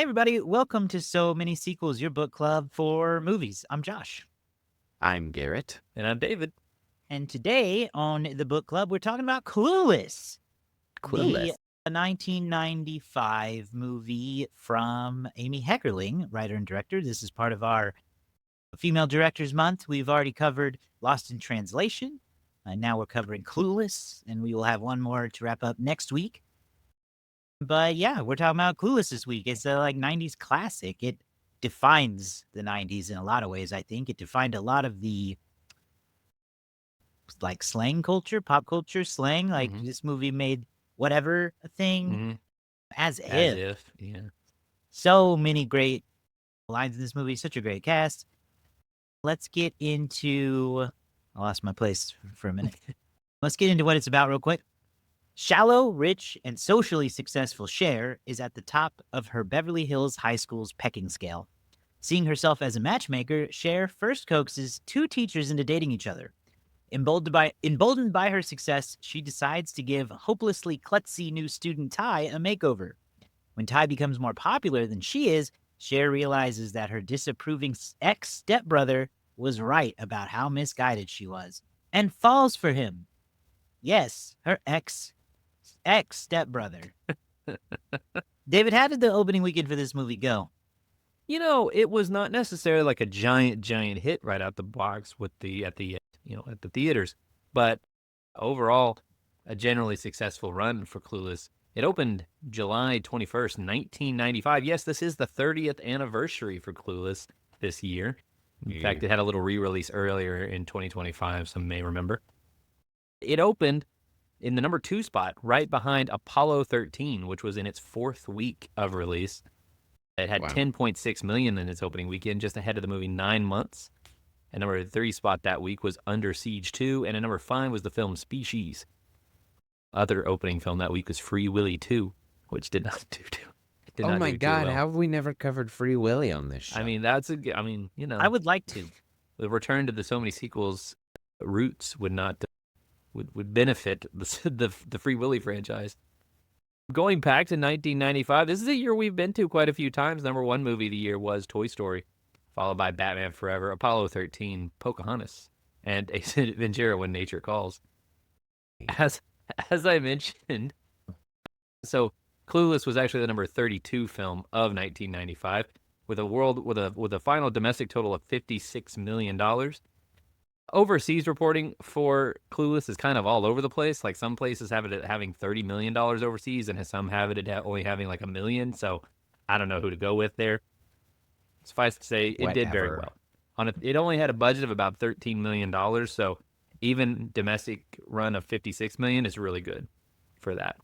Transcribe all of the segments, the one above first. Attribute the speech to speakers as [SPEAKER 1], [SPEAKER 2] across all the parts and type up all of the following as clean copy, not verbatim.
[SPEAKER 1] Hey, everybody. Welcome to So Many Sequels, your book club for movies. I'm Josh.
[SPEAKER 2] I'm Garrett.
[SPEAKER 3] And I'm David.
[SPEAKER 1] And today on the book club, we're talking about Clueless,
[SPEAKER 2] Clueless.
[SPEAKER 1] the 1995 movie from Amy Heckerling, writer and director. This is part of our Female Directors Month. We've already covered Lost in Translation. Now we're covering Clueless, and we will have one more to wrap up next week. But yeah, we're talking about Clueless this week. It's a 90s classic. It defines the 90s in a lot of ways, I think. It defined a lot of the slang culture, pop culture slang. This movie made whatever a thing as if.
[SPEAKER 3] Yeah.
[SPEAKER 1] So many great lines in this movie, such a great cast. Let's get into I lost my place for a minute. Let's get into what it's about real quick. Shallow, rich, and socially successful Cher is at the top of her Beverly Hills High School's pecking scale. Seeing herself as a matchmaker, Cher first coaxes two teachers into dating each other. Emboldened by her success, she decides to give hopelessly klutzy new student Ty a makeover. When Ty becomes more popular than she is, Cher realizes that her disapproving ex-stepbrother was right about how misguided she was, and falls for him. Yes, her ex-stepbrother. David, how did the opening weekend for this movie go?
[SPEAKER 3] You know, it was not necessarily like a giant hit right out the box with at the theaters, but overall, a generally successful run for Clueless. It opened July 21st, 1995. Yes, this is the 30th anniversary for Clueless this year. In fact, it had a little re-release earlier in 2025, some may remember. It opened in the number 2 spot, right behind Apollo 13, which was in its 4th week of release. It had 10.6 million in its opening weekend, just ahead of the movie 9 months. And number 3 spot that week was Under Siege 2, and at number 5 was the film Species. Other opening film that week was Free Willy 2, which did not do too.
[SPEAKER 2] Oh my God! How have we never covered Free Willy on this show?
[SPEAKER 3] I mean,
[SPEAKER 1] I would like to.
[SPEAKER 3] The return to the So Many Sequels roots would not would benefit the Free Willy franchise. Going back to 1995, this is a year we've been to quite a few times. Number 1 movie of the year was Toy Story, followed by Batman Forever, Apollo 13, Pocahontas, and Ace Ventura: When Nature Calls. As I mentioned, so Clueless was actually the number 32 film of 1995, with a final domestic total of $56 million. Overseas reporting for Clueless is kind of all over the place. Like some places have it having $30 million overseas, and some have it only having like $1 million. So I don't know who to go with there. Suffice to say, it did very well. It only had a budget of about $13 million. So even domestic run of $56 million is really good for that.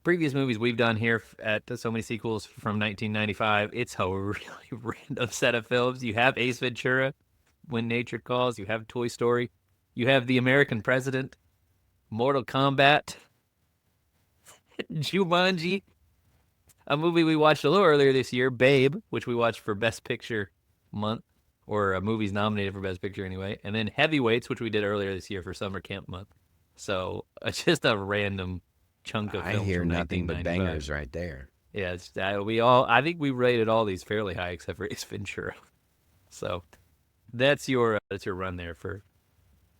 [SPEAKER 3] Previous movies we've done here at So Many Sequels from 1995, it's a really random set of films. You have Ace Ventura: When Nature Calls, you have Toy Story, you have The American President, Mortal Kombat, Jumanji, a movie we watched a little earlier this year, Babe, which we watched for Best Picture month, or movies nominated for Best Picture anyway, and then Heavyweights, which we did earlier this year for Summer Camp month. So it's just a random chunk of films.
[SPEAKER 2] I hear nothing but bangers right there.
[SPEAKER 3] Yeah, I think we rated all these fairly high except for Ace Ventura. So that's your run there for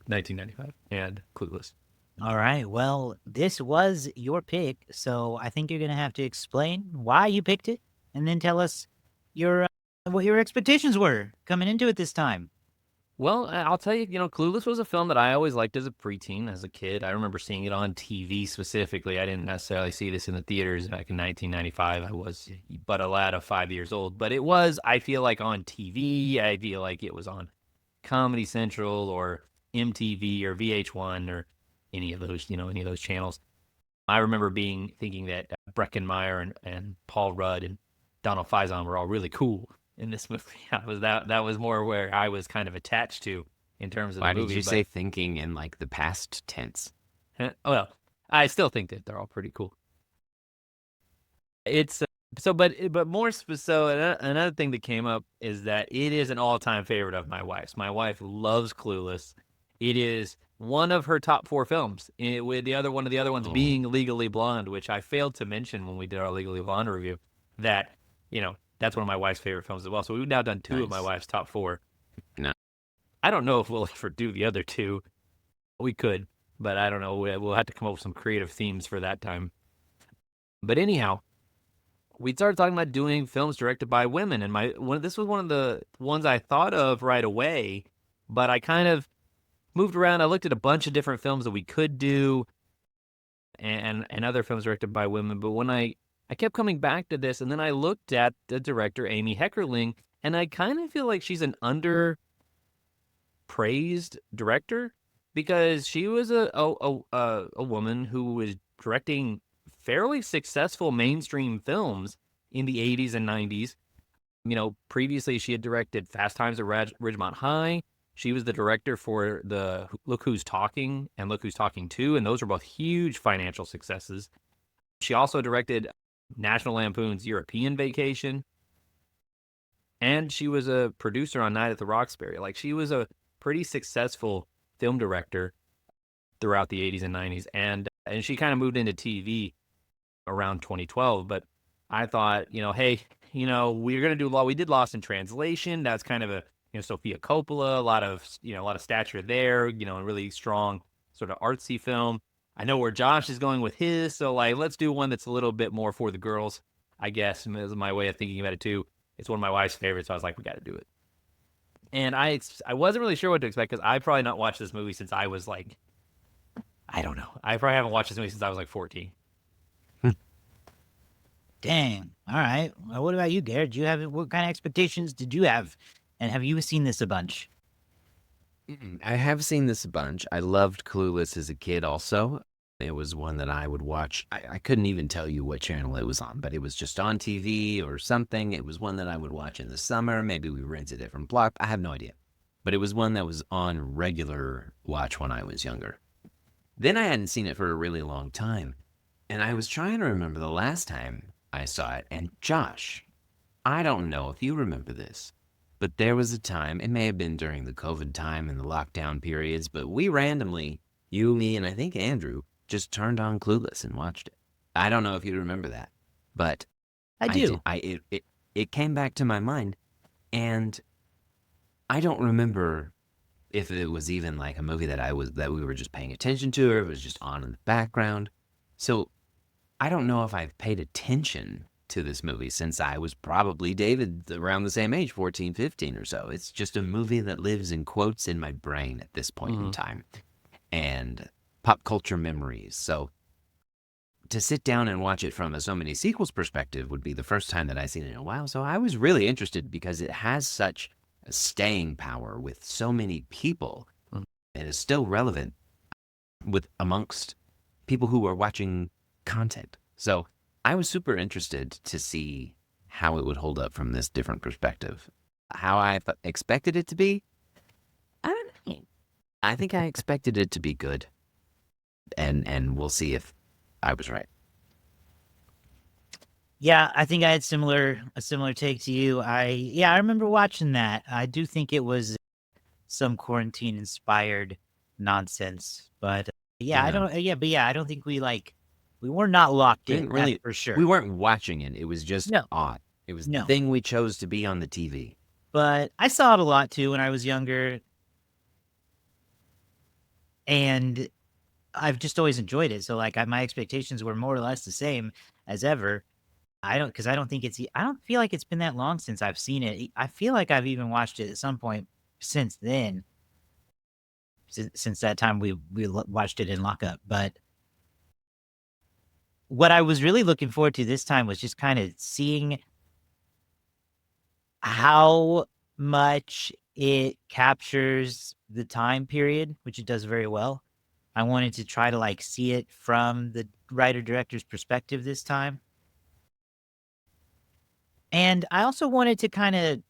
[SPEAKER 3] 1995 and Clueless.
[SPEAKER 1] All right. Well, this was your pick, so I think you're going to have to explain why you picked it and then tell us what your expectations were coming into it this time.
[SPEAKER 3] Well, I'll tell you, Clueless was a film that I always liked as a preteen, as a kid. I remember seeing it on TV specifically. I didn't necessarily see this in the theaters back in 1995. I was but a lad of 5 years old. But it was, I feel like, on TV. I feel like it was on Comedy Central or MTV or VH1 or any of those channels. I remember thinking that Breckenmeyer and Paul Rudd and Donald Faison were all really cool in this movie. That was more where I was kind of attached to in terms of the movie.
[SPEAKER 2] Why did you say thinking in like the past tense?
[SPEAKER 3] Well, I still think that they're all pretty cool. It's but more so another thing that came up is that it is an all-time favorite of my wife's. My wife loves Clueless. It is one of her top 4 films, with one of the other ones being Legally Blonde, which I failed to mention when we did our Legally Blonde review, that that's one of my wife's favorite films as well. So we've now done 2 of my
[SPEAKER 2] Nice.
[SPEAKER 3] wife's top 4.
[SPEAKER 2] No.
[SPEAKER 3] I don't know if we'll ever do the other 2. We could, but I don't know. We'll have to come up with some creative themes for that time. But anyhow, we started talking about doing films directed by women, and this was one of the ones I thought of right away, but I kind of moved around. I looked at a bunch of different films that we could do, and other films directed by women. But when I kept coming back to this, and then I looked at the director Amy Heckerling, and I kind of feel like she's an underpraised director because she was a woman who was directing fairly successful mainstream films in the 80s and 90s. Previously she had directed Fast Times at Ridgemont High. She was the director for the Look Who's Talking and Look Who's Talking 2, and those were both huge financial successes. She also directed National Lampoon's European Vacation, and she was a producer on Night at the Roxbury. Like, she was a pretty successful film director throughout the 80s and 90s, and she kind of moved into TV around 2012. But I thought, hey, we're gonna do we did Lost in Translation. That's kind of a Sofia Coppola, a lot of stature there, a really strong sort of artsy film. I know where Josh is going with his, so let's do one that's a little bit more for the girls, I guess. Is my way of thinking about it too. It's one of my wife's favorites, so I was like, we got to do it. And I wasn't really sure what to expect because I probably not watched this movie since I was I don't know. I probably haven't watched this movie since I was 14.
[SPEAKER 1] Dang. All right. Well, what about you, Garrett? What kind of expectations did you have? And have you seen this a bunch?
[SPEAKER 2] I have seen this a bunch. I loved Clueless as a kid also. It was one that I would watch. I couldn't even tell you what channel it was on, but it was just on TV or something. It was one that I would watch in the summer. Maybe we rented it from Block. I have no idea. But it was one that was on regular watch when I was younger. Then I hadn't seen it for a really long time. And I was trying to remember the last time I saw it. And Josh, I don't know if you remember this, but there was a time, it may have been during the COVID time and the lockdown periods, but we randomly, you, me, and I think Andrew, just turned on Clueless and watched it. I don't know if you remember that, but
[SPEAKER 1] I do.
[SPEAKER 2] It came back to my mind, and I don't remember if it was even like a movie that we were just paying attention to, or it was just on in the background. So I don't know if I've paid attention to this movie since I was probably David around the same age, 14, 15 or so. It's just a movie that lives in quotes in my brain at this point in time, and pop culture memories. So to sit down and watch it from a So Many Sequels perspective would be the first time that I've seen it in a while. So I was really interested because it has such a staying power with so many people and is still relevant amongst people who are watching content. So I was super interested to see how it would hold up from this different perspective. How I expected it to be, I don't know. I think I expected it to be good. And we'll see if I was right.
[SPEAKER 1] Yeah, I think I had a similar take to you. I remember watching that. I do think it was some quarantine inspired nonsense, but I don't think we were not locked in, that's for sure.
[SPEAKER 2] We weren't watching it. It was just odd. It was the thing we chose to be on the TV.
[SPEAKER 1] But I saw it a lot too when I was younger, and I've just always enjoyed it. So my expectations were more or less the same as ever. I don't feel like it's been that long since I've seen it. I feel like I've even watched it at some point since then, since that time we watched it in lockup. But what I was really looking forward to this time was just kind of seeing how much it captures the time period, which it does very well. I wanted to try to see it from the writer-director's perspective this time. And I also wanted to kind of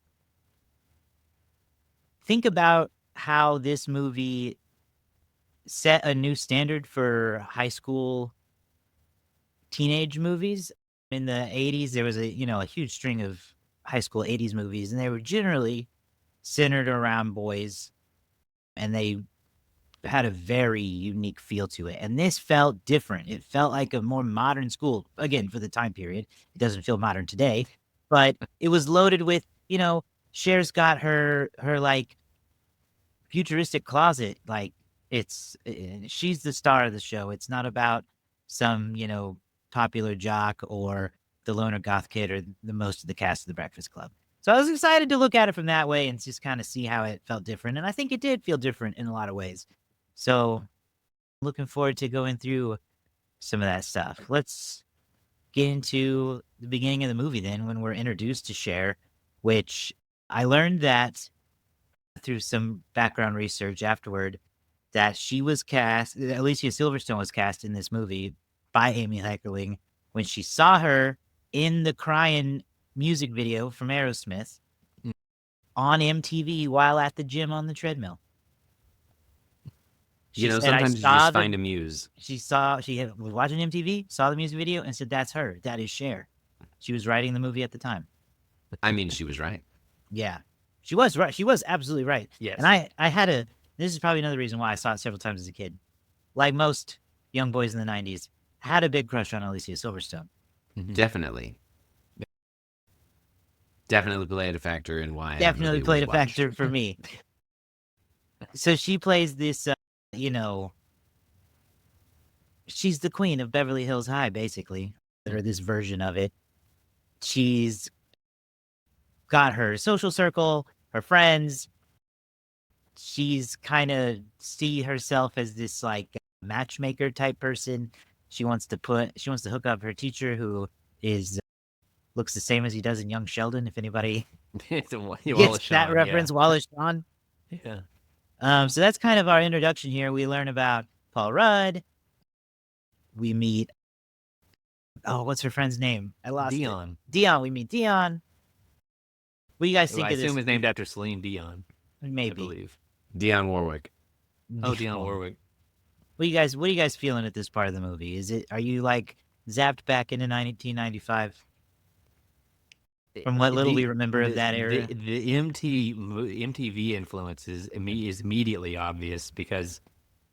[SPEAKER 1] think about how this movie set a new standard for high school teenage movies. In the 80s, there was a huge string of high school 80s movies, and they were generally centered around boys, and they had a very unique feel to it. And this felt different. It felt like a more modern school, again, for the time period. It doesn't feel modern today, but it was loaded with, Cher's got her like futuristic closet. Like she's the star of the show. It's not about some, popular jock or the loner goth kid or the most of the cast of The Breakfast Club. So I was excited to look at it from that way and just kind of see how it felt different. And I think it did feel different in a lot of ways. So looking forward to going through some of that stuff. Let's get into the beginning of the movie then, when we're introduced to Cher, which I learned that through some background research afterward, that she was cast, Alicia Silverstone was cast in this movie by Amy Heckerling when she saw her in the Crying music video from Aerosmith on MTV while at the gym on the treadmill. She said,
[SPEAKER 2] sometimes you just find a muse.
[SPEAKER 1] She was watching MTV, saw the music video, and said, "That's her. That is Cher." She was writing the movie at the time.
[SPEAKER 2] I mean, she was right.
[SPEAKER 1] Yeah, she was right. She was absolutely right.
[SPEAKER 3] Yes.
[SPEAKER 1] And I had this is probably another reason why I saw it several times as a kid. Like most young boys in the 90s, had a big crush on Alicia Silverstone.
[SPEAKER 2] Definitely. Definitely played a factor in why.
[SPEAKER 1] Definitely played a factor for me. So she plays this, she's the queen of Beverly Hills High, basically, or this version of it. She's got her social circle, her friends. She's kind of see herself as this like matchmaker type person. She wants to hook up her teacher, who is looks the same as he does in Young Sheldon. If anybody gets that reference, Wallace Shawn.
[SPEAKER 3] Yeah.
[SPEAKER 1] So that's kind of our introduction here. We learn about Paul Rudd. We meet, what's her friend's name? I lost
[SPEAKER 3] Dion.
[SPEAKER 1] it. Dion. We meet Dion. What do you guys think
[SPEAKER 3] I
[SPEAKER 1] of this?
[SPEAKER 3] assume is named after Celine Dion.
[SPEAKER 1] Maybe.
[SPEAKER 3] I believe.
[SPEAKER 2] Dionne Warwick.
[SPEAKER 3] Oh, Dionne Warwick.
[SPEAKER 1] What are you guys feeling at this part of the movie? Are you like zapped back into 1995? From what little we remember of that era.
[SPEAKER 3] The MTV influence is immediately obvious because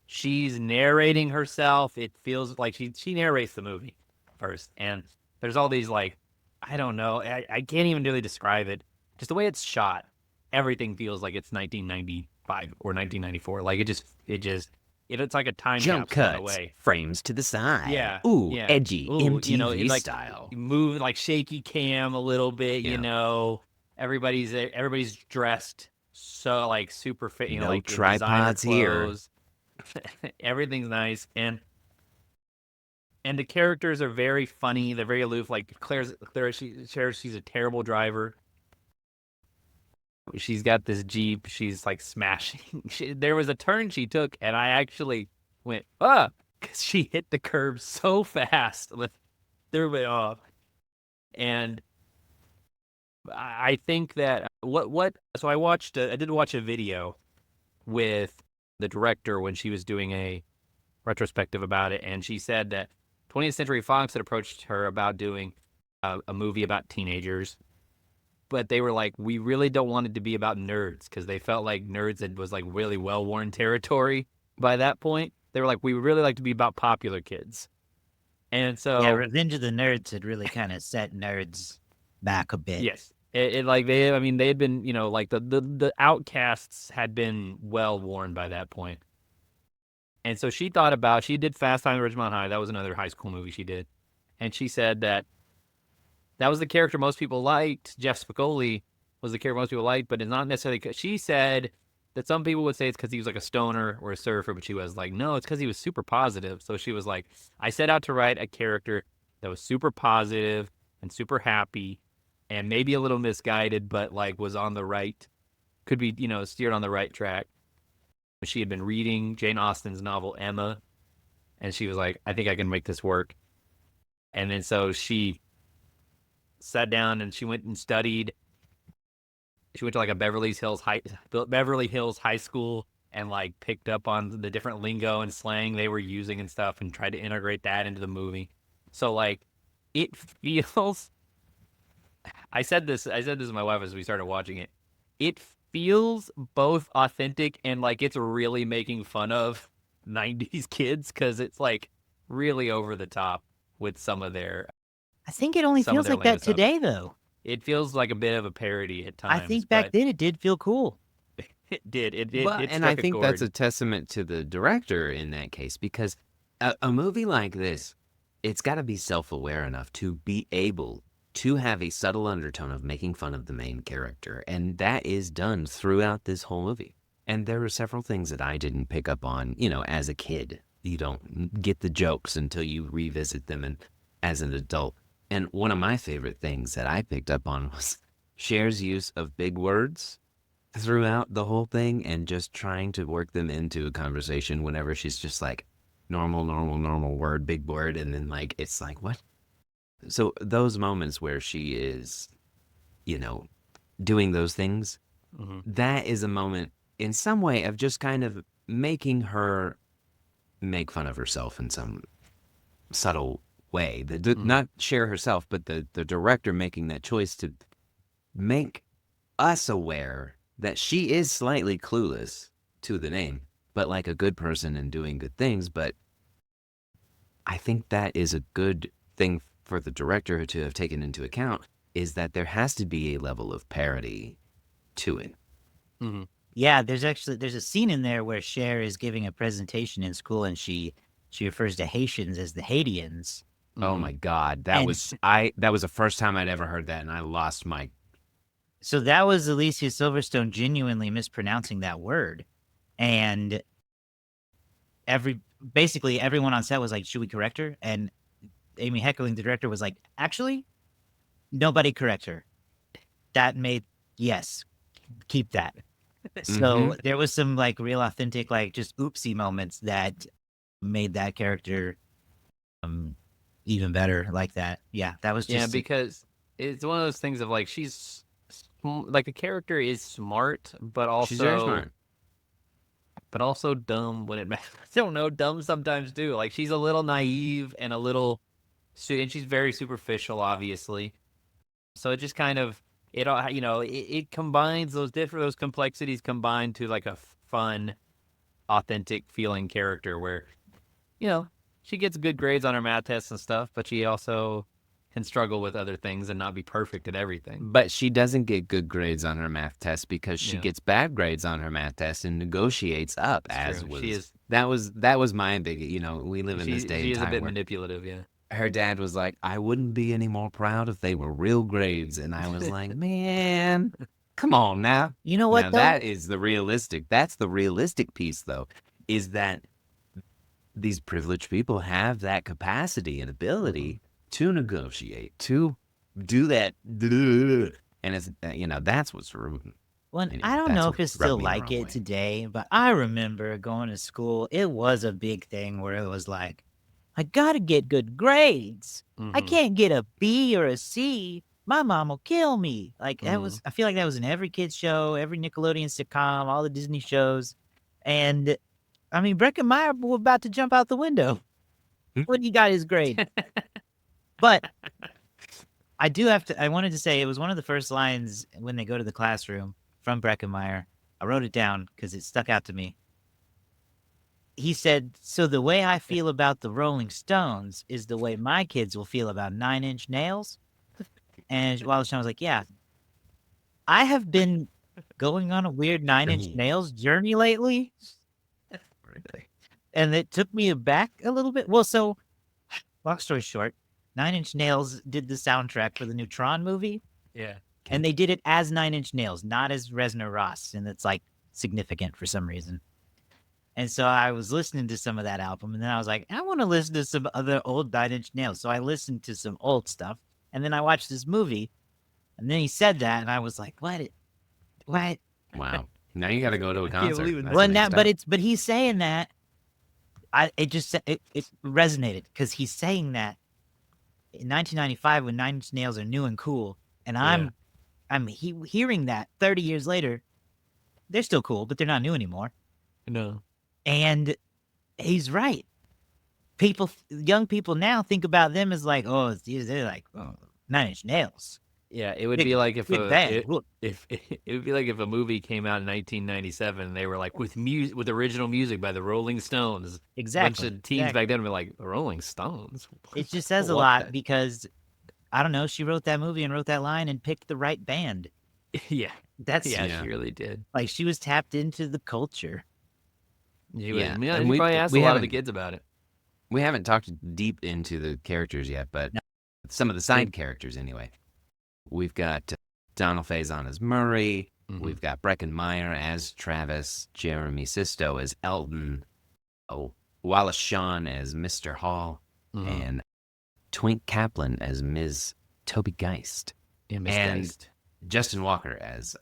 [SPEAKER 3] she's narrating herself. It feels like she narrates the movie first. And there's all these like, I don't know. I can't even really describe it. Just the way it's shot. Everything feels like it's 1995 or 1994. Like it's like a time
[SPEAKER 2] Jump
[SPEAKER 3] capsule in a
[SPEAKER 2] cuts,
[SPEAKER 3] way.
[SPEAKER 2] frames to the side.
[SPEAKER 3] Yeah.
[SPEAKER 2] Ooh, edgy MTV
[SPEAKER 3] like,
[SPEAKER 2] style.
[SPEAKER 3] You move like shaky cam a little bit, Everybody's dressed so like super fit,
[SPEAKER 2] No
[SPEAKER 3] like
[SPEAKER 2] tripods here.
[SPEAKER 3] Everything's nice and the characters are very funny. They're very aloof. Like Claire, she's a terrible driver. She's got this Jeep. She's like smashing. There was a turn she took, and I actually went, because she hit the curb so fast. Threw me off. And I think that so I did watch a video with the director when she was doing a retrospective about it, and she said that 20th Century Fox had approached her about doing a movie about teenagers. But they were like, we really don't want it to be about nerds because they felt like nerds was like really well-worn territory by that point. They were like, we would really like to be about popular kids. And so...
[SPEAKER 1] Yeah, Revenge of the Nerds had really kind of set nerds back a bit.
[SPEAKER 3] Yes. They had been, like the outcasts had been well-worn by that point. And so she did Fast Times at Ridgemont High. That was another high school movie she did. And she said that was the character most people liked. Jeff Spicoli was the character most people liked, but it's not necessarily. She said that some people would say it's because he was like a stoner or a surfer, but she was like, no, it's because he was super positive. So she was like, I set out to write a character that was super positive and super happy and maybe a little misguided, but like was on the right, could be, steered on the right track. She had been reading Jane Austen's novel, Emma, and she was like, I think I can make this work. And then so she sat down and she went and studied. She went to like a Beverly Hills High School and like picked up on the different lingo and slang they were using and stuff and tried to integrate that into the movie. So like it feels I said this to my wife as we started watching it. It feels both authentic and like it's really making fun of 90s kids because it's like really over the top with some of their
[SPEAKER 1] I think it only feels like that today, though.
[SPEAKER 3] It feels like a bit of a parody at times.
[SPEAKER 1] I think back
[SPEAKER 3] but
[SPEAKER 1] then it did feel cool.
[SPEAKER 3] it did. It
[SPEAKER 2] Well,
[SPEAKER 3] it
[SPEAKER 2] and I
[SPEAKER 3] struck a
[SPEAKER 2] think that's
[SPEAKER 3] chord.
[SPEAKER 2] a testament to the director in that case, because a movie like this, it's got to be self-aware enough to be able to have a subtle undertone of making fun of the main character, and that is done throughout this whole movie. And there are several things that I didn't pick up on, as a kid. You don't get the jokes until you revisit them and as an adult. And one of my favorite things that I picked up on was Cher's use of big words throughout the whole thing and just trying to work them into a conversation whenever she's just like normal word, big word, and then like it's like what? So those moments where she is, doing those things,
[SPEAKER 3] Mhm.
[SPEAKER 2] that is a moment in some way of just kind of making her make fun of herself in some subtle way. Not Cher herself, but the director making that choice to make us aware that she is slightly clueless to the name, but like a good person and doing good things. But I think that is a good thing for the director to have taken into account, is that there has to be a level of parody to it.
[SPEAKER 3] Mhm.
[SPEAKER 1] Yeah, there's a scene in there where Cher is giving a presentation in school and she refers to Haitians as the Haitians.
[SPEAKER 2] Oh
[SPEAKER 3] Mhm.
[SPEAKER 2] my God.
[SPEAKER 1] And
[SPEAKER 2] That was the first time I'd ever heard that, and I lost my
[SPEAKER 1] so that was Alicia Silverstone genuinely mispronouncing that word. And basically everyone on set was like, should we correct her? And Amy Heckerling, the director, was like, actually, nobody correct her. Yes, keep that. So there was some like real authentic, like just oopsie moments that made that character even better like that. Yeah, that was
[SPEAKER 3] Yeah,
[SPEAKER 1] just
[SPEAKER 3] because it's one of those things of like like the character is smart, but
[SPEAKER 2] She's very smart.
[SPEAKER 3] also dumb when it matters. I don't know, dumb sometimes too. Like she's a little naive and a little, and she's very superficial, obviously. So it just kind of it combines those complexities combined to like a fun, authentic feeling character where she gets good grades on her math tests and stuff, but she also can struggle with other things and not be perfect at everything.
[SPEAKER 2] But she doesn't get good grades on her math test because she
[SPEAKER 3] Yeah.
[SPEAKER 2] gets bad grades on her math test and negotiates up.
[SPEAKER 3] That's
[SPEAKER 2] As
[SPEAKER 3] true.
[SPEAKER 2] was
[SPEAKER 3] She is.
[SPEAKER 2] that was my big. We live in this day
[SPEAKER 3] She
[SPEAKER 2] and
[SPEAKER 3] is a
[SPEAKER 2] time
[SPEAKER 3] bit
[SPEAKER 2] where
[SPEAKER 3] manipulative. Yeah.
[SPEAKER 2] her dad was like, "I wouldn't be any more proud if they were real grades," and I was like, "Man, come on now."
[SPEAKER 1] you know
[SPEAKER 2] Now
[SPEAKER 1] what though?
[SPEAKER 2] that's the realistic piece, though, is that these privileged people have that capacity and ability to negotiate, to do that, and it's that's what's rude.
[SPEAKER 1] Well,
[SPEAKER 2] Anyway,
[SPEAKER 1] I don't
[SPEAKER 2] that's
[SPEAKER 1] know
[SPEAKER 2] what
[SPEAKER 1] if it's
[SPEAKER 2] rubbed
[SPEAKER 1] still
[SPEAKER 2] me the
[SPEAKER 1] like
[SPEAKER 2] wrong
[SPEAKER 1] it
[SPEAKER 2] way.
[SPEAKER 1] today, but I remember going to school. It was a big thing where it was like, I gotta get good grades. I
[SPEAKER 3] Mhm.
[SPEAKER 1] can't get a B or a C. My mom will kill me. Like that
[SPEAKER 3] Mhm.
[SPEAKER 1] was, I feel like that was in every kid's show, every Nickelodeon sitcom, all the Disney shows. And I mean, Breckin Meyer was about to jump out the window when he got his grade. But I wanted to say it was one of the first lines when they go to the classroom from Breckenmeyer. I wrote it down because it stuck out to me. He said, so the way I feel about the Rolling Stones is the way my kids will feel about Nine Inch Nails. And Wallace Shawn was like, yeah, I have been going on a weird Nine Inch Nails journey lately.
[SPEAKER 2] Really?
[SPEAKER 1] And it took me aback a little bit. Well, so long story short, Nine Inch Nails did the soundtrack for the new Tron movie.
[SPEAKER 3] Yeah.
[SPEAKER 1] And they did it as Nine Inch Nails, not as Reznor Ross, and it's like significant for some reason. And so I was listening to some of that album, and then I was like, I want to listen to some other old Nine Inch Nails. So I listened to some old stuff, and then I watched this movie, and then he said that, and I was like, what? What?
[SPEAKER 2] Wow. Now you got to go to a
[SPEAKER 3] can't
[SPEAKER 2] concert.
[SPEAKER 3] believe it.
[SPEAKER 2] That's
[SPEAKER 1] Well,
[SPEAKER 2] the next
[SPEAKER 1] now,
[SPEAKER 2] step.
[SPEAKER 1] but he's saying that. It resonated because he's saying that in 1995 when Nine Inch Nails are new and cool, and I'm hearing that 30 years later. They're still cool, but they're not new anymore.
[SPEAKER 3] No.
[SPEAKER 1] And he's right. Young people now think about them as like, oh, they're like Nine Inch Nails.
[SPEAKER 3] Yeah, it would
[SPEAKER 1] Big,
[SPEAKER 3] be like if
[SPEAKER 1] big band. Look,
[SPEAKER 3] it would be like if a movie came out in 1997 and they were like with original music by the Rolling Stones.
[SPEAKER 1] exactly.
[SPEAKER 3] A bunch of teens back then would be like, the Rolling Stones.
[SPEAKER 1] It just says a
[SPEAKER 3] What?
[SPEAKER 1] lot because I don't know, she wrote that movie and wrote that line and picked the right band.
[SPEAKER 3] Yeah.
[SPEAKER 1] That's
[SPEAKER 3] Yeah,
[SPEAKER 2] Yeah.
[SPEAKER 3] she really did.
[SPEAKER 1] like she was tapped into the culture.
[SPEAKER 3] She
[SPEAKER 2] Yeah,
[SPEAKER 3] was, yeah,
[SPEAKER 2] and
[SPEAKER 3] she
[SPEAKER 2] we-
[SPEAKER 3] probably asked
[SPEAKER 2] we
[SPEAKER 3] a lot of the
[SPEAKER 2] haven't-
[SPEAKER 3] kids about it.
[SPEAKER 2] We haven't talked deep into the characters yet, but
[SPEAKER 1] No.
[SPEAKER 2] some of the side characters anyway. We've got Donald Faison as Murray.
[SPEAKER 3] Mhm.
[SPEAKER 2] We've got Breckin Meyer as Travis. Jeremy Sisto as Elton. Wallace Shawn as Mr. Hall.
[SPEAKER 3] Mhm.
[SPEAKER 2] And Twink Kaplan as Ms. Toby Geist.
[SPEAKER 3] Yeah, Miss
[SPEAKER 2] and-
[SPEAKER 3] Geist.
[SPEAKER 2] Justin Walker as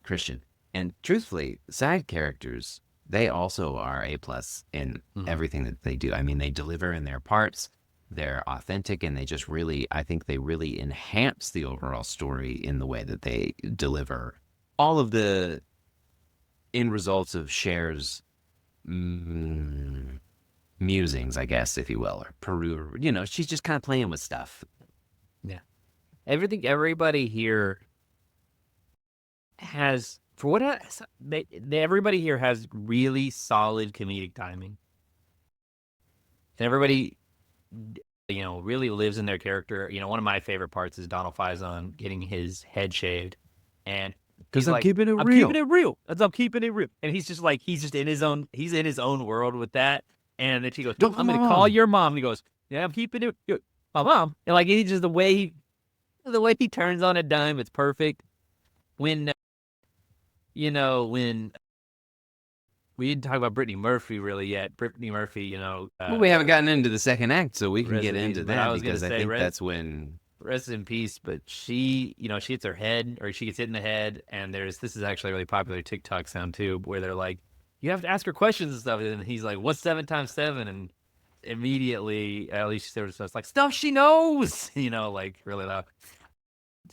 [SPEAKER 2] Christian. And truthfully, side characters, they also are A+ in
[SPEAKER 3] Mhm.
[SPEAKER 2] everything that they do. I mean, they deliver in their parts, they're authentic, and they just really, I think they really enhance the overall story in the way that they deliver all of the end results of Cher's musings, I guess, if you will, or Peru. You know, she's just kind of playing with stuff.
[SPEAKER 3] Everybody here has, for what everybody here has really solid comedic timing. And everybody, really lives in their character. One of my favorite parts is Donald Faison getting his head shaved. And he's like,
[SPEAKER 2] keeping it
[SPEAKER 3] I'm keeping it real. I'm keeping it real. And he's just like, he's in his own world with that. And then she goes,
[SPEAKER 2] Don't
[SPEAKER 3] I'm
[SPEAKER 2] call
[SPEAKER 3] going to
[SPEAKER 2] my
[SPEAKER 3] call
[SPEAKER 2] mom.
[SPEAKER 3] your mom. And he goes, yeah, I'm keeping it real. My mom. And like, he's just the way he turns on a dime, it's perfect. When we didn't talk about Brittany Murphy really yet. Brittany Murphy,
[SPEAKER 2] Well, we haven't gotten into the second act, so we can
[SPEAKER 3] Rest
[SPEAKER 2] get
[SPEAKER 3] in peace,
[SPEAKER 2] into
[SPEAKER 3] but I
[SPEAKER 2] that
[SPEAKER 3] was gonna
[SPEAKER 2] because I
[SPEAKER 3] say,
[SPEAKER 2] think that's when.
[SPEAKER 3] rest in peace. But she hits her head, or she gets hit in the head, and this is actually a really popular TikTok sound too, where they're like, you have to ask her questions and stuff, and he's like, what's 7 times 7? And immediately Alicia starts like, stuff she knows, like really loud.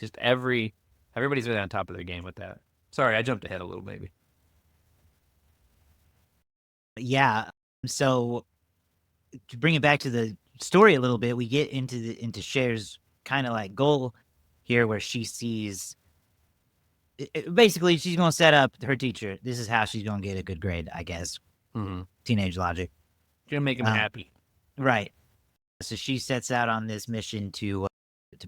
[SPEAKER 3] Just everybody's really on top of their game with that. Sorry, I jumped ahead a little, maybe.
[SPEAKER 1] Yeah. So to bring it back to the story a little bit, we get into Cher's kind of like goal here, where she sees basically she's gonna set up her teacher. This is how she's gonna get a good grade, I guess.
[SPEAKER 3] Mm-hmm.
[SPEAKER 1] Teenage logic,
[SPEAKER 3] Gonna make him happy.
[SPEAKER 1] right? So she sets out on this mission to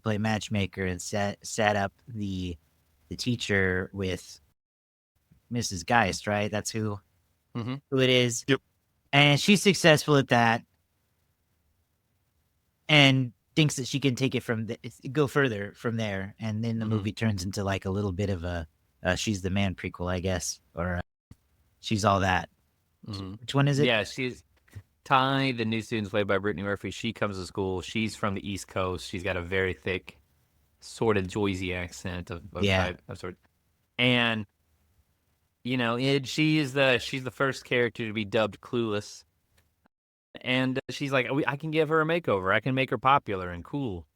[SPEAKER 1] play matchmaker and set up the teacher with Mrs. Geist, right? That's who it is.
[SPEAKER 2] Yep.
[SPEAKER 1] And she's successful at that, and thinks that she can take it go further from there. And then the movie turns into like a little bit of a She's the Man prequel, I guess, or She's All That. Which one is it?
[SPEAKER 3] Yeah, she's Ty, the new student's played by Brittany Murphy. She comes to school. She's from the East Coast. She's got a very thick, sort of Joyzy accent of type of sort. And she's the first character to be dubbed Clueless. And she's like, I can give her a makeover. I can make her popular and cool.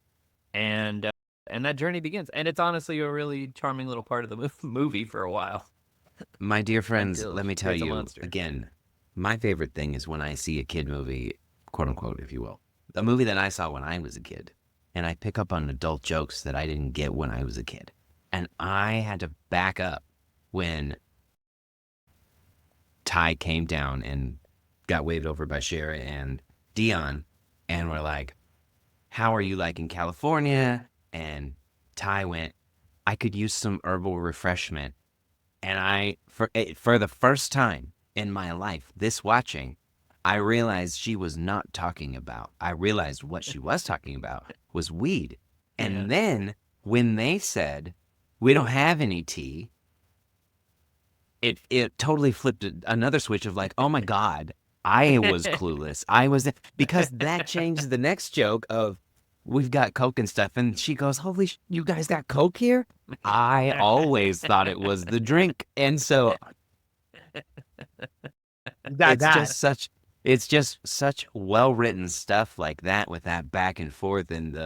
[SPEAKER 3] And that journey begins. And it's honestly a really charming little part of the movie for a while.
[SPEAKER 2] My dear friends,
[SPEAKER 3] Until
[SPEAKER 2] let me
[SPEAKER 3] she
[SPEAKER 2] tell
[SPEAKER 3] creates a
[SPEAKER 2] you
[SPEAKER 3] monster.
[SPEAKER 2] again, my favorite thing is when I see a kid movie, quote unquote, if you will, a movie that I saw when I was a kid, and I pick up on adult jokes that I didn't get when I was a kid. And I had to back up when Ty came down and got waved over by Cher and Dion, and we're like, how are you liking California? And Ty went, I could use some herbal refreshment. And for the first time in my life, this watching, I realized she was not talking about. I realized what she was talking about was weed. And then when they said, we don't have any tea, it totally flipped another switch of like, oh my God, I was clueless. Because that changed the next joke of, we've got Coke and stuff. And she goes, holy, you guys got Coke here? I always thought it was the drink. And so it's just such well-written stuff like that, with that back and forth, and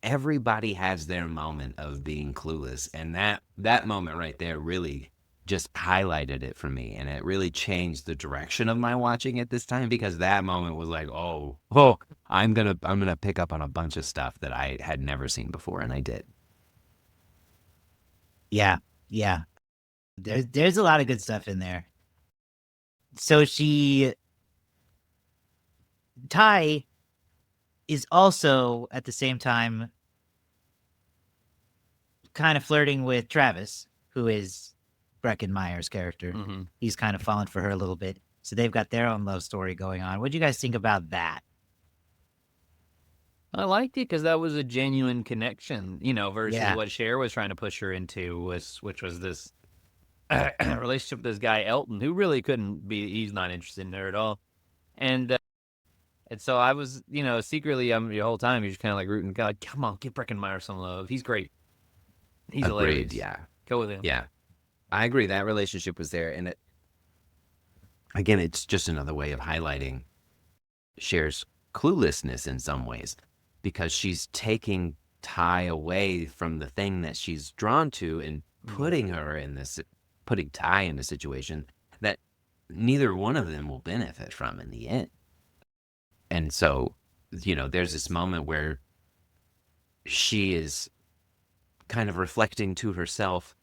[SPEAKER 2] everybody has their moment of being clueless. And that moment right there really just highlighted it for me. And it really changed the direction of my watching it this time, because that moment was like, oh, I'm going to pick up on a bunch of stuff that I had never seen before. And I did.
[SPEAKER 1] Yeah. There's a lot of good stuff in there. So Ty is also at the same time kind of flirting with Travis, who is Breckenmeyer's character.
[SPEAKER 3] Mm-hmm.
[SPEAKER 1] He's kind of fallen for her a little bit. So they've got their own love story going on. What do you guys think about that?
[SPEAKER 3] I liked it because that was a genuine connection, versus
[SPEAKER 1] Yeah.
[SPEAKER 3] what Cher was trying to push her into, which was this relationship with this guy Elton, who really couldn't be. He's not interested in her at all, and so I was, secretly, the whole time you're just kind of like rooting, God, come on, give Breckenmeyer some love. He's great. He's hilarious.
[SPEAKER 2] Agreed, yeah.
[SPEAKER 3] Go with him.
[SPEAKER 2] Yeah. I agree. That relationship was there. And again, it's just another way of highlighting Cher's cluelessness in some ways, because she's taking Ty away from the thing that she's drawn to and putting Ty in a situation that neither one of them will benefit from in the end. And so, there's this moment where she is kind of reflecting to herself,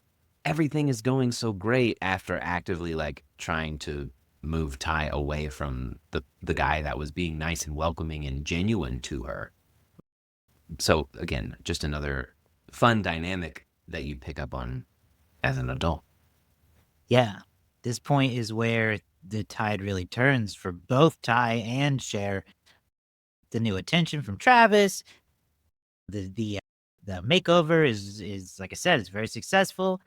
[SPEAKER 2] everything is going so great, after actively like trying to move Ty away from the guy that was being nice and welcoming and genuine to her. So again, just another fun dynamic that you pick up on as an adult.
[SPEAKER 1] Yeah. This point is where the tide really turns for both Ty and Cher. The new attention from Travis, the makeover is like I said, it's very successful.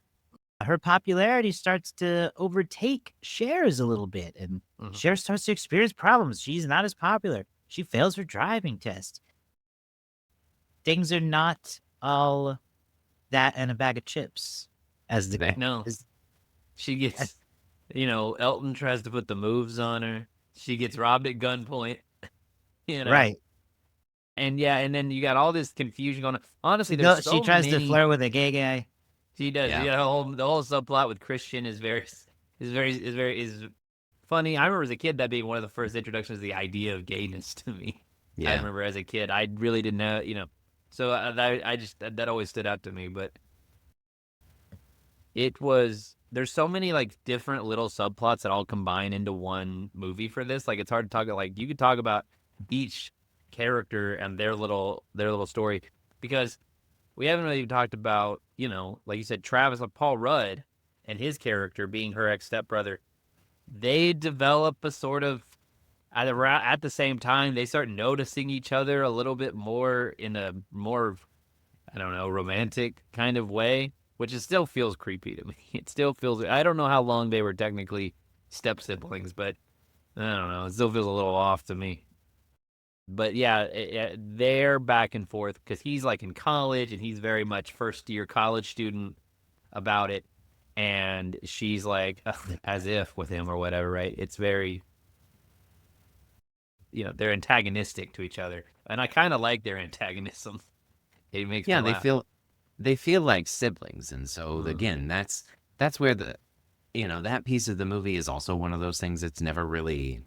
[SPEAKER 1] Her popularity starts to overtake Cher's a little bit, and Cher starts to experience problems. She's not as popular. She fails her driving test. Things are not all that and a bag of chips, as the
[SPEAKER 3] No. She gets, Elton tries to put the moves on her. She gets robbed at gunpoint.
[SPEAKER 1] Right.
[SPEAKER 3] And then you got all this confusion going on. Honestly,
[SPEAKER 1] She tries to flirt with a gay guy.
[SPEAKER 3] She does.
[SPEAKER 2] Yeah.
[SPEAKER 3] The whole subplot with Christian is funny. I remember as a kid that being one of the first introductions of the idea of gayness to me.
[SPEAKER 2] Yeah.
[SPEAKER 3] I remember as a kid, I really didn't know, So that always stood out to me. But there's so many like different little subplots that all combine into one movie for this. Like it's hard to talk about. Like you could talk about each character and their little story, because we haven't really talked about, like you said, Travis, like Paul Rudd and his character being her ex-stepbrother. They develop a sort of, at the same time, they start noticing each other a little bit more in a more, I don't know, romantic kind of way, which still feels creepy to me. It still feels, I don't know how long they were technically step siblings, but I don't know. It still feels a little off to me. But yeah, they're back and forth because he's like in college and he's very much first year college student about it. And she's like, as if with him or whatever, right? It's very, they're antagonistic to each other. And I kind of like their antagonism. It makes me laugh.
[SPEAKER 2] they feel like siblings. And so again, that's where that piece of the movie is also one of those things that's never really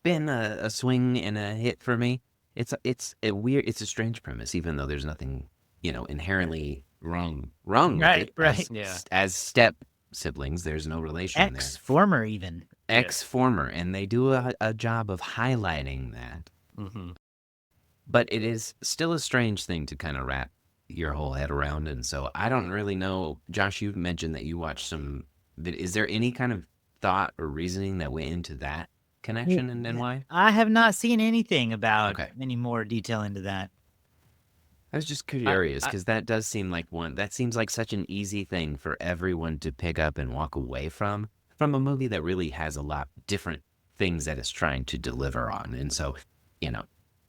[SPEAKER 2] been a swing and a hit for me. It's a strange premise, even though there's nothing, inherently wrong with it.
[SPEAKER 1] Right.
[SPEAKER 2] As step siblings, there's no relation there.
[SPEAKER 1] Ex-former even.
[SPEAKER 2] Ex-former, and they do a job of highlighting that.
[SPEAKER 3] Mm-hmm.
[SPEAKER 2] But it is still a strange thing to kind of wrap your whole head around, and so I don't really know. Josh, you've mentioned that you watched some. Is there any kind of thought or reasoning that went into that connection and why?
[SPEAKER 1] I have not seen anything about any more detail into that.
[SPEAKER 2] I was just curious because that does seem like that seems like such an easy thing for everyone to pick up and walk away from a movie that really has a lot different things that it's trying to deliver on. And so,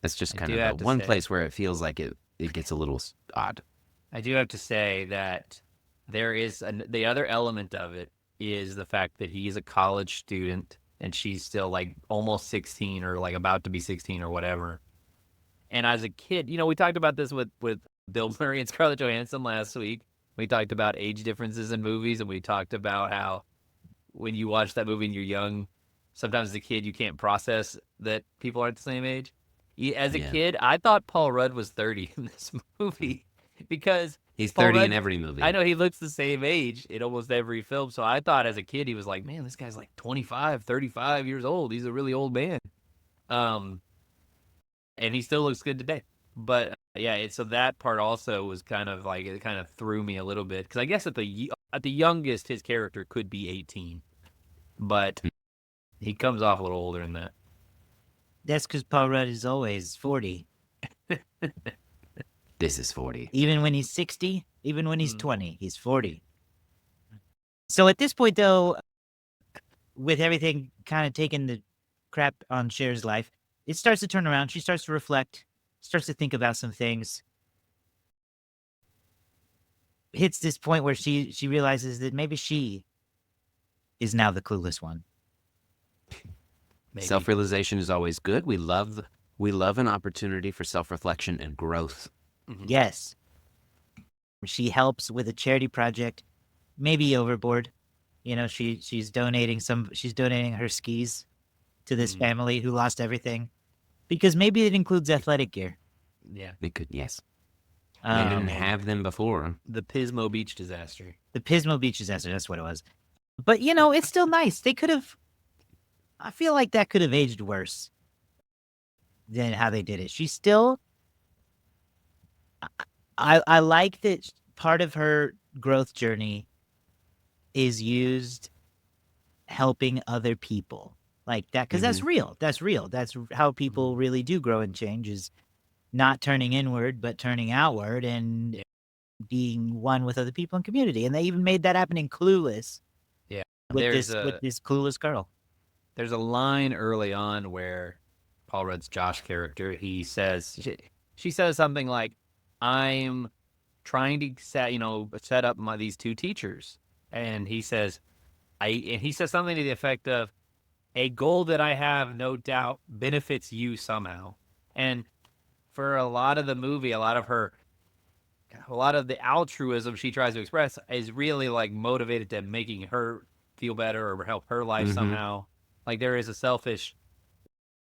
[SPEAKER 2] that's just kind of the one place where it feels like it gets a little odd.
[SPEAKER 3] I do have to say that there is the other element of it is the fact that he's a college student and she's still like almost 16 or like about to be 16 or whatever. And as a kid, we talked about this with Bill Murray and Scarlett Johansson last week. We talked about age differences in movies, and we talked about how when you watch that movie and you're young, sometimes as a kid you can't process that people aren't the same age. As a kid, I thought Paul Rudd was 30 in this movie because
[SPEAKER 2] he's 30 in every movie.
[SPEAKER 3] I know he looks the same age in almost every film. So I thought as a kid he was like, man, this guy's like 25, 35 years old. He's a really old man. And he still looks good today. But yeah, so that part also was kind of like it kind of threw me a little bit because I guess at the youngest his character could be 18, but he comes off a little older than that.
[SPEAKER 1] That's because Paul Rudd is always 40.
[SPEAKER 2] This is 40.
[SPEAKER 1] Even when he's 60, even when he's
[SPEAKER 3] Mm.
[SPEAKER 1] 20, he's 40. So at this point, though, with everything kind of taking the crap on Cher's life, it starts to turn around. She starts to reflect, starts to think about some things. Hits this point where she realizes that maybe she is now the clueless one.
[SPEAKER 3] Maybe.
[SPEAKER 2] Self-realization is always good. We love an opportunity for self-reflection and growth.
[SPEAKER 3] Mhm.
[SPEAKER 1] Yes. She helps with a charity project, maybe overboard. You know, she's donating her skis to this
[SPEAKER 3] Mhm.
[SPEAKER 1] family who lost everything. Because maybe it includes athletic gear.
[SPEAKER 3] Yeah,
[SPEAKER 2] They could, yes. They
[SPEAKER 1] Um,
[SPEAKER 2] didn't have them before.
[SPEAKER 3] the Pismo Beach disaster.
[SPEAKER 1] the Pismo Beach disaster, that's what it was. But you know, it's still nice. They could have I feel like that could have aged worse than how they did it. She's still I like that part of her growth journey is used helping other people like that because that's real. That's real. That's how people really do grow and change is not turning inward but turning outward and being one with other people in community. And they even made that happen in Clueless
[SPEAKER 3] Yeah,
[SPEAKER 1] with
[SPEAKER 3] there's
[SPEAKER 1] this clueless girl.
[SPEAKER 3] a line early on where Paul Rudd's Josh character he says she says something like, "I'm trying to set up these two teachers," and he says something to the effect of, "A goal that I have no doubt benefits you somehow." And for a lot of the movie, a lot of the altruism she tries to express is really like motivated to making her feel better or help her life somehow. Like there is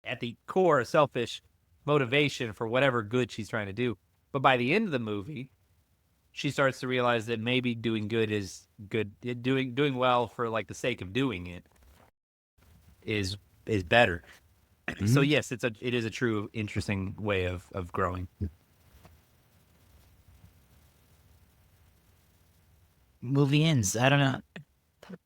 [SPEAKER 3] at the core, a selfish motivation for whatever good she's trying to do. But by the end of the movie, she starts to realize that maybe doing good is good. Doing well for like the sake of doing it is better. So yes, it is a true interesting way of growing.
[SPEAKER 1] Movie ends. I don't know.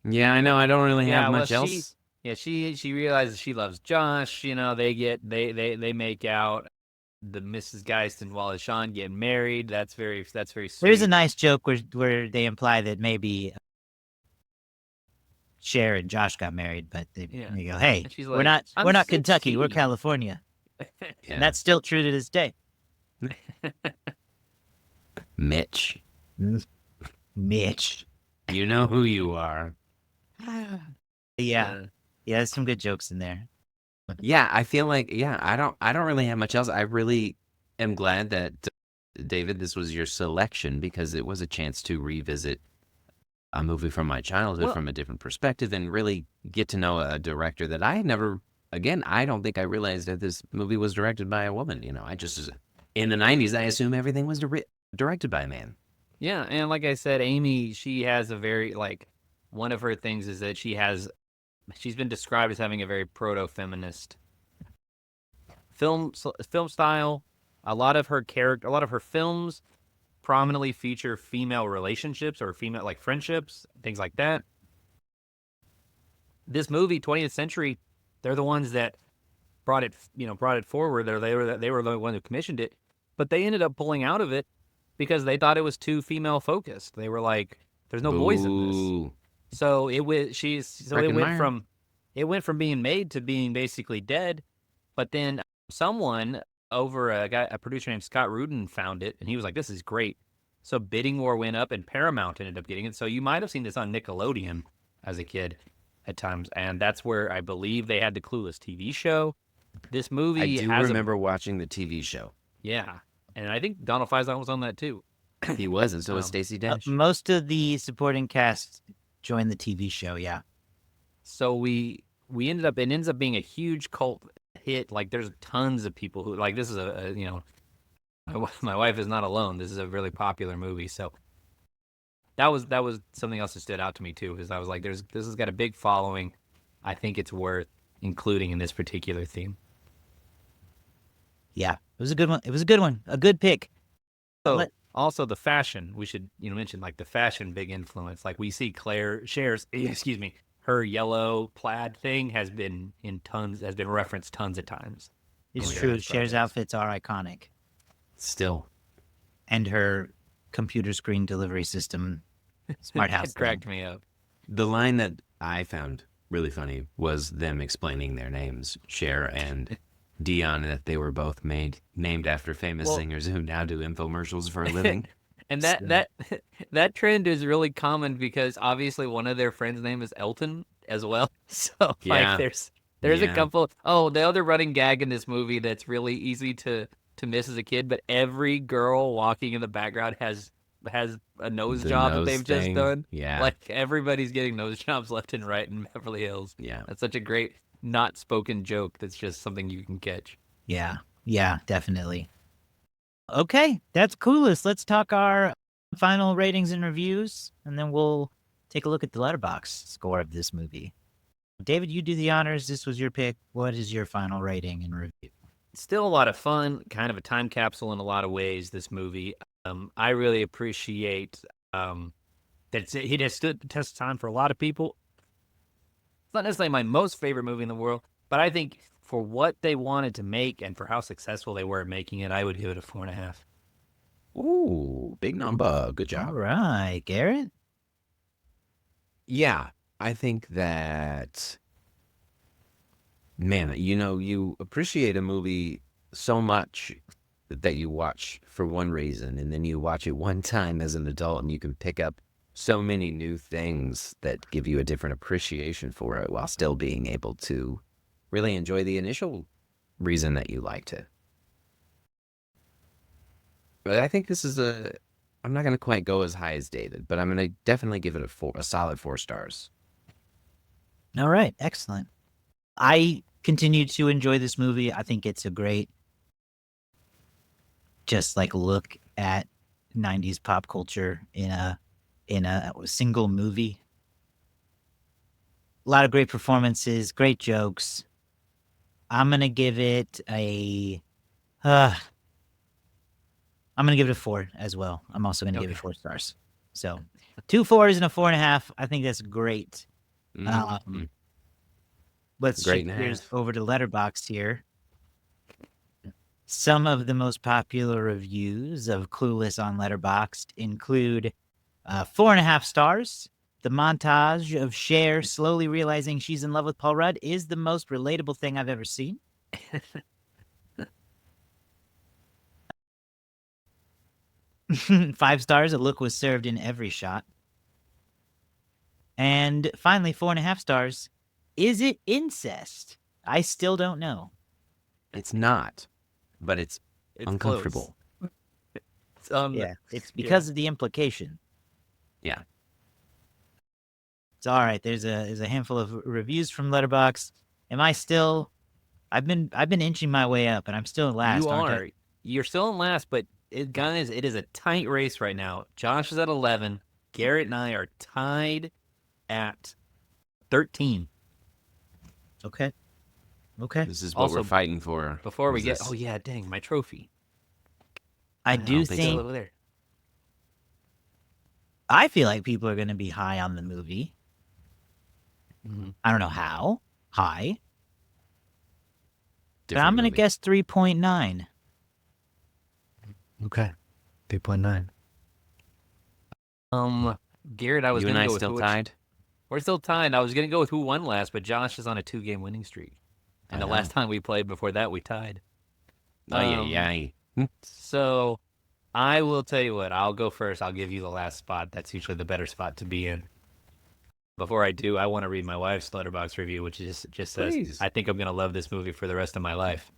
[SPEAKER 2] Yeah, I know. I don't really have
[SPEAKER 3] well,
[SPEAKER 2] much else.
[SPEAKER 3] she realizes she loves Josh. You know, they make out. The Mrs. Geist and Wallace Shawn get married. That's very sweet.
[SPEAKER 1] There's a nice joke where they imply that maybe Cher and Josh got married, but they go, "Hey,
[SPEAKER 3] And she's
[SPEAKER 1] we're
[SPEAKER 3] like,
[SPEAKER 1] not
[SPEAKER 3] "I'm
[SPEAKER 1] Kentucky, we're
[SPEAKER 3] 16."
[SPEAKER 1] California,"
[SPEAKER 2] Yeah.
[SPEAKER 1] and that's still true to this day.
[SPEAKER 2] Mitch,
[SPEAKER 1] Mitch.
[SPEAKER 2] you know who you are.
[SPEAKER 1] Yeah, there's some good jokes in there.
[SPEAKER 2] Yeah, I feel like I don't really have much else. I really am glad that David, this was your selection because it was a chance to revisit a movie from my childhood from a different perspective and really get to know a director that I had never. Again, I don't think I realized that this movie was directed by a woman. You know, I just in the '90s, I assume everything was directed by a man.
[SPEAKER 3] Yeah, and like I said, Amy, she has a very one of her things is that she's been described as having a very proto-feminist film style. A lot of her films prominently feature female relationships or female friendships, things like that. This movie, 20th Century, they're the ones that brought it forward. They were the one who commissioned it, but they ended up pulling out of it because they thought it was too female focused. They were like, "There's no boys in this."
[SPEAKER 2] Boo.
[SPEAKER 3] So
[SPEAKER 2] Breaking Meyer.
[SPEAKER 3] it went from being made to being basically dead. But then someone a producer named Scott Rudin found it, and he was like, "This is great." So bidding war went up, and Paramount ended up getting it. So you might have seen this on Nickelodeon as a kid at times, and that's where I believe they had the Clueless TV show. This movie
[SPEAKER 2] I do remember watching the TV show.
[SPEAKER 3] yeah, and I think Donald Faison was on that too.
[SPEAKER 2] He was, and so was Stacey Dash.
[SPEAKER 1] Most of the supporting cast joined the TV show. Yeah,
[SPEAKER 3] So it ends up being a huge cult hit. Like there's tons of people who this is my wife is not alone. This is a really popular movie. So that was something else that stood out to me too, is I was like, this has got a big following. I think it's worth including in this particular theme.
[SPEAKER 1] Yeah, it was a good one. It was a good one. A good pick.
[SPEAKER 3] So
[SPEAKER 1] Let-
[SPEAKER 3] also the fashion, we should mention like the fashion big influence. Like we see Cher's excuse me, her yellow plaid thing has been referenced tons of times.
[SPEAKER 1] It's
[SPEAKER 3] Oh, yeah,
[SPEAKER 1] true.
[SPEAKER 3] that's
[SPEAKER 1] Cher's
[SPEAKER 3] projects.
[SPEAKER 1] outfits are iconic,
[SPEAKER 2] Still,
[SPEAKER 1] and her computer screen delivery system, smart house.
[SPEAKER 3] It cracked me up.
[SPEAKER 2] the line that I found really funny was them explaining their names, Cher and Dion, that they were both named after famous
[SPEAKER 3] Well-
[SPEAKER 2] singers who now do infomercials for a living.
[SPEAKER 3] And that trend is really common because obviously one of their friends' name is Elton as well. So
[SPEAKER 2] Yeah.
[SPEAKER 3] like there's a
[SPEAKER 2] Yeah.
[SPEAKER 3] couple. Oh, the other running gag in this movie that's really easy to miss as a kid, but every girl walking in the background has a nose
[SPEAKER 2] The
[SPEAKER 3] job that
[SPEAKER 2] nose
[SPEAKER 3] they've just
[SPEAKER 2] thing.
[SPEAKER 3] done.
[SPEAKER 2] Yeah.
[SPEAKER 3] Like everybody's getting nose jobs left and right in Beverly Hills.
[SPEAKER 2] Yeah.
[SPEAKER 3] That's such a great not spoken joke that's just something you can catch.
[SPEAKER 1] Yeah, yeah, definitely. Okay, that's Clueless. Let's talk our final ratings and reviews, and then we'll take a look at the Letterboxd score of this movie. David, you do the honors. This was your pick. What is your final rating and review?
[SPEAKER 3] Still a lot of fun, kind of a time capsule in a lot of ways, this movie. I really appreciate that it has stood the test of time for a lot of people. It's not necessarily my most favorite movie in the world, but I think for what they wanted to make and for how successful they were at making it, I would give it a 4.5.
[SPEAKER 2] Ooh, big number. Good
[SPEAKER 1] All
[SPEAKER 2] job.
[SPEAKER 1] right, Garrett.
[SPEAKER 2] Yeah, I think that, man, you appreciate a movie so much that you watch for one reason, and then you watch it one time as an adult, and you can pick up so many new things that give you a different appreciation for it while still being able to really enjoy the initial reason that you liked it. But I think this is I'm not going to quite go as high as David, but I'm going to definitely give it a solid 4 stars.
[SPEAKER 1] All right, excellent. I continue to enjoy this movie. I think it's a great, just like look at 90s pop culture in a single movie. A lot of great performances, great jokes. I'm gonna give it a I'm gonna give it a 4 as well. I'm also gonna give it
[SPEAKER 3] Okay.
[SPEAKER 1] 4 stars. So 2 4s and a 4.5. I think that's great.
[SPEAKER 2] Mhm.
[SPEAKER 1] Let's
[SPEAKER 2] Great
[SPEAKER 1] shift
[SPEAKER 2] and a
[SPEAKER 1] gears
[SPEAKER 2] half.
[SPEAKER 1] over to Letterboxd here. Some of the most popular reviews of Clueless on Letterboxd include 4.5 stars. The montage of Cher slowly realizing she's in love with Paul Rudd is the most relatable thing I've ever seen. 5 stars. A look was served in every shot. And finally, 4.5 stars. Is it incest? I still don't know.
[SPEAKER 2] It's not, but it's
[SPEAKER 3] It's
[SPEAKER 2] uncomfortable.
[SPEAKER 3] close. It's,
[SPEAKER 1] It's because of the implication.
[SPEAKER 2] Yeah.
[SPEAKER 1] It's all right. There's a handful of reviews from Letterboxd. Am I still? I've been inching my way up, and I'm still in last.
[SPEAKER 3] You
[SPEAKER 1] aren't I?
[SPEAKER 3] are. You're still in last, but guys, it is a tight race right now. Josh is at 11. Garrett and I are tied at 13.
[SPEAKER 1] Okay. Okay.
[SPEAKER 2] This is what
[SPEAKER 3] Also,
[SPEAKER 2] we're fighting for.
[SPEAKER 3] Before we
[SPEAKER 2] Is
[SPEAKER 3] get,
[SPEAKER 2] this-
[SPEAKER 3] oh yeah, dang, my trophy.
[SPEAKER 1] I
[SPEAKER 2] don't
[SPEAKER 1] do
[SPEAKER 2] think
[SPEAKER 3] Still
[SPEAKER 1] think.
[SPEAKER 3] over there.
[SPEAKER 1] I feel like people are going to be high on the movie. I don't know how high, but
[SPEAKER 2] different
[SPEAKER 1] I'm going to
[SPEAKER 2] movie.
[SPEAKER 1] guess 3.9.
[SPEAKER 3] Okay, 3.9. Garrett, I was
[SPEAKER 2] You
[SPEAKER 3] gonna
[SPEAKER 2] and I
[SPEAKER 3] go with
[SPEAKER 2] still
[SPEAKER 3] which-
[SPEAKER 2] tied?
[SPEAKER 3] We're still tied. I was gonna go with who won last, but Josh is on a 2-game winning streak, and
[SPEAKER 2] I
[SPEAKER 3] the
[SPEAKER 2] know.
[SPEAKER 3] last time we played before that, we tied.
[SPEAKER 2] Ay.
[SPEAKER 3] So I will tell you what. I'll go first. I'll give you the last spot. That's usually the better spot to be in. Before I do, I want to read my wife's Letterboxd review, which just says,
[SPEAKER 2] Please.
[SPEAKER 3] "I think I'm gonna love this movie for the rest of my life."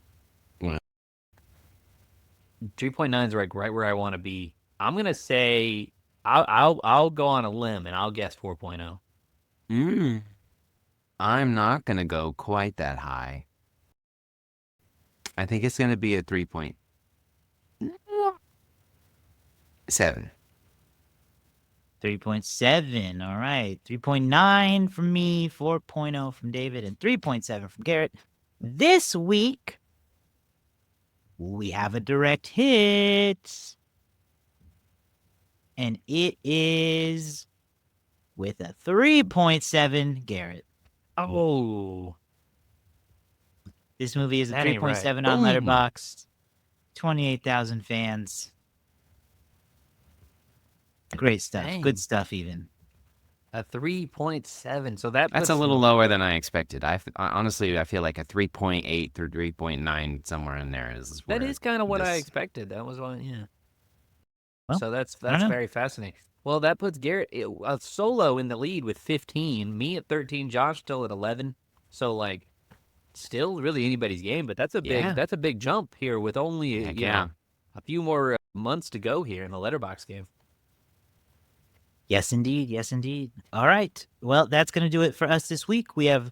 [SPEAKER 2] Wow.
[SPEAKER 3] 3.9 is right where I want to be. I'm gonna say I'll go on a limb and I'll guess 4.0.
[SPEAKER 2] I'm not going to go quite that high. I think it's going to be a 3.7.
[SPEAKER 1] 3.7. All right. 3.9 from me, 4.0 from David, and 3.7 from Garrett. This week, we have a direct hit. And it is with a 3.7, Garrett.
[SPEAKER 3] Oh,
[SPEAKER 1] This movie is a
[SPEAKER 3] That ain't right.
[SPEAKER 1] 3.7 on
[SPEAKER 2] Boom.
[SPEAKER 1] Letterboxd. 28,000 fans. Great stuff.
[SPEAKER 3] Dang.
[SPEAKER 1] Good stuff, even.
[SPEAKER 3] a 3.7. So that
[SPEAKER 2] That's
[SPEAKER 3] puts
[SPEAKER 2] a little lower than I expected. Honestly, I feel like a 3.8 through 3.9 somewhere in there is where
[SPEAKER 3] That is kind of what I
[SPEAKER 2] this-
[SPEAKER 3] expected. That was what, yeah.
[SPEAKER 1] Well,
[SPEAKER 3] So that's
[SPEAKER 1] I don't know.
[SPEAKER 3] very fascinating. Well, that puts Garrett solo in the lead with 15, me at 13, Josh still at 11. So like, still really anybody's game, but that's a
[SPEAKER 2] Yeah.
[SPEAKER 3] big jump here with only
[SPEAKER 2] Heck
[SPEAKER 3] you
[SPEAKER 2] yeah.
[SPEAKER 3] know, a few more months to go here in the Letterboxd game.
[SPEAKER 1] Yes, indeed. Yes, indeed. All right. Well, that's going to do it for us this week. We have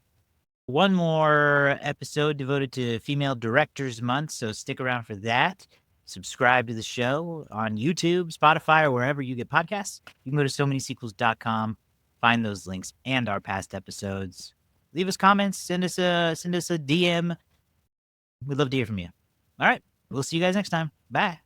[SPEAKER 1] one more episode devoted to Female Directors Month, so stick around for that. Subscribe to the show on YouTube, Spotify, or wherever you get podcasts. You can go to somanysequels.com, find those links and our past episodes. Leave us comments, send us a DM. We'd love to hear from you. All right. We'll see you guys next time. Bye.